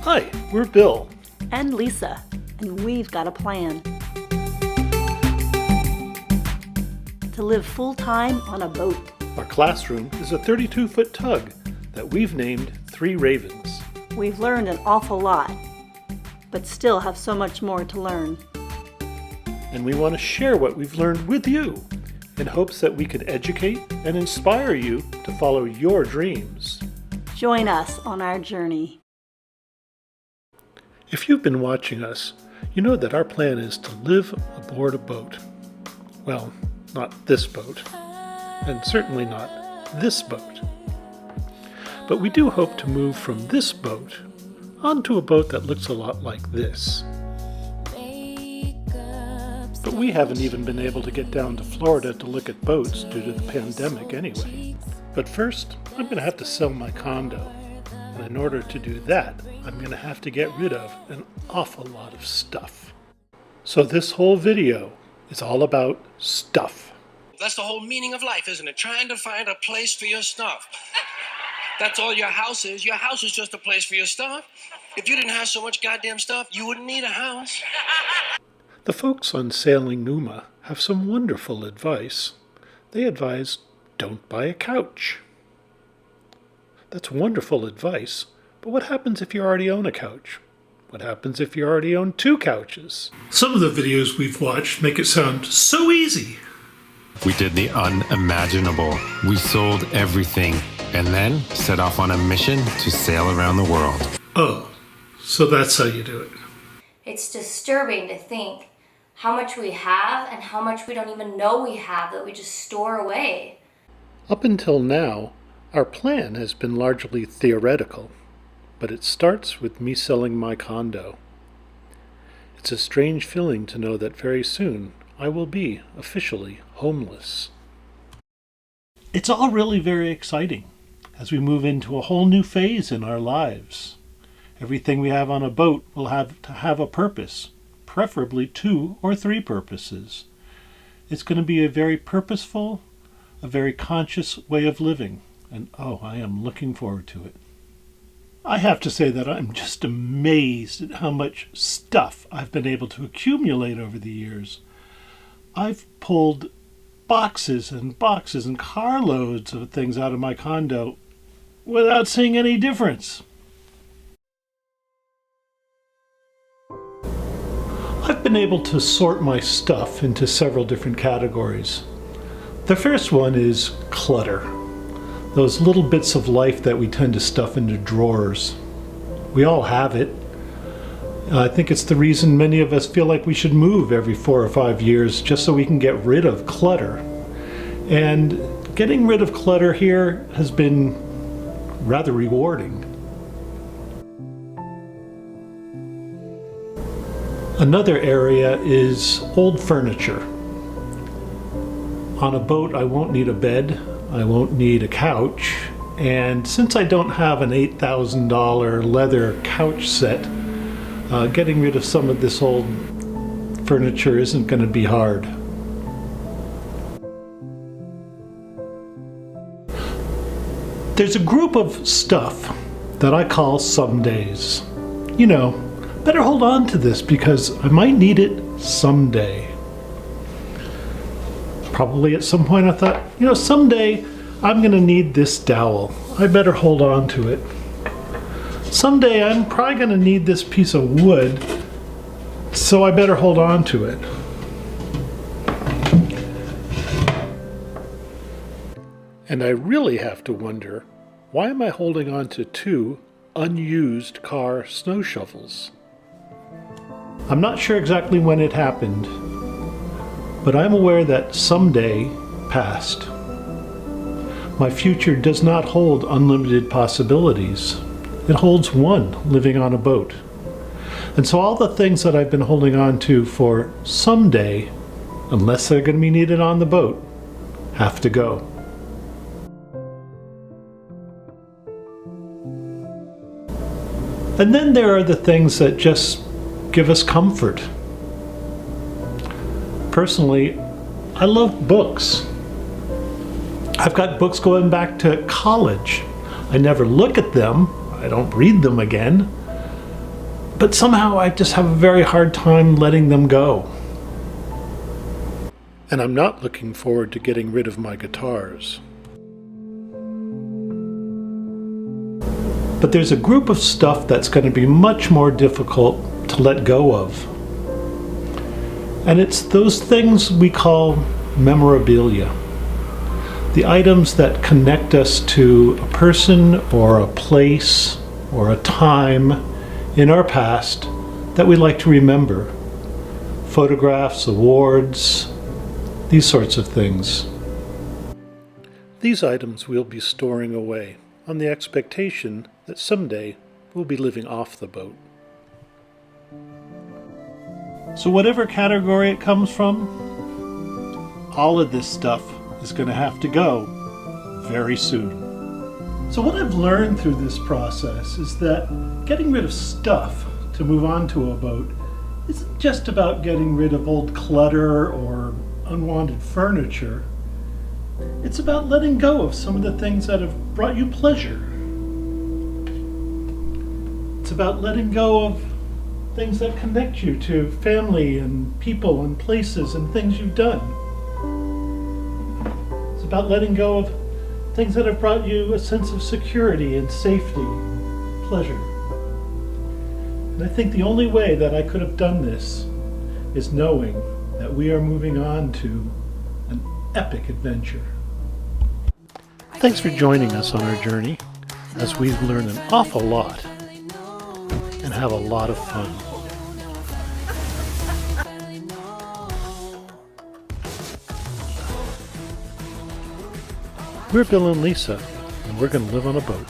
Hi, we're Bill. And Lisa, and we've got a plan. To live full-time on a boat. Our classroom is a 32-foot tug that we've named Three Ravens. We've learned an awful lot, but still have so much more to learn. And we want to share what we've learned with you in hopes that we could educate and inspire you to follow your dreams. Join us on our journey. If you've been watching us, you know that our plan is to live aboard a boat. Well, not this boat, and certainly not this boat. But we do hope to move from this boat onto a boat that looks a lot like this. But we haven't even been able to get down to Florida to look at boats due to the pandemic anyway. But first, I'm going to have to sell my condo. And in order to do that, I'm going to have to get rid of an awful lot of stuff. So this whole video is all about stuff. That's the whole meaning of life, isn't it? Trying to find a place for your stuff. That's all your house is. Your house is just a place for your stuff. If you didn't have so much goddamn stuff, you wouldn't need a house. The folks on Sailing Numa have some wonderful advice. They advise, don't buy a couch. That's wonderful advice, but what happens if you already own a couch? What happens if you already own two couches? Some of the videos we've watched make it sound so easy. We did the unimaginable. We sold everything and then set off on a mission to sail around the world. Oh, so that's how you do it. It's disturbing to think how much we have and how much we don't even know we have that we just store away. Up until now, our plan has been largely theoretical, but it starts with me selling my condo. It's a strange feeling to know that very soon I will be officially homeless. It's all really very exciting as we move into a whole new phase in our lives. Everything we have on a boat will have to have a purpose, preferably 2 or 3 purposes. It's going to be a very purposeful, a very conscious way of living. And oh, I am looking forward to it. I have to say that I'm just amazed at how much stuff I've been able to accumulate over the years. I've pulled boxes and boxes and carloads of things out of my condo without seeing any difference. I've been able to sort my stuff into several different categories. The first one is clutter. Those little bits of life that we tend to stuff into drawers. We all have it. I think it's the reason many of us feel like we should move every 4 or 5 years just so we can get rid of clutter. And getting rid of clutter here has been rather rewarding. Another area is old furniture. On a boat, I won't need a bed. I won't need a couch, and since I don't have an $8,000 leather couch set, getting rid of some of this old furniture isn't going to be hard. There's a group of stuff that I call somedays. You know, better hold on to this because I might need it someday. Probably at some point I thought, you know, someday I'm going to need this dowel. I better hold on to it. Someday I'm probably going to need this piece of wood, so I better hold on to it. And I really have to wonder, why am I holding on to 2 unused car snow shovels? I'm not sure exactly when it happened, but I'm aware that someday passed. My future does not hold unlimited possibilities. It holds one, living on a boat. And so all the things that I've been holding on to for someday, unless they're going to be needed on the boat, have to go. And then there are the things that just give us comfort. Personally, I love books. I've got books going back to college. I never look at them. I don't read them again. but somehow I just have a very hard time letting them go. And I'm not looking forward to getting rid of my guitars. But there's a group of stuff that's going to be much more difficult to let go of. And it's those things we call memorabilia. The items that connect us to a person or a place or a time in our past that we like to remember. Photographs, awards, these sorts of things. These items we'll be storing away on the expectation that someday we'll be living off the boat. So whatever category it comes from, all of this stuff is going to have to go very soon. So what I've learned through this process is that getting rid of stuff to move on to a boat isn't just about getting rid of old clutter or unwanted furniture. It's about letting go of some of the things that have brought you pleasure. It's about letting go of things that connect you to family and people and places and things you've done. It's about letting go of things that have brought you a sense of security and safety, pleasure. And I think the only way that I could have done this is knowing that we are moving on to an epic adventure. Thanks for joining us on our journey as we learn an awful lot and have a lot of fun. We're Bill and Lisa, and we're going to live on a boat.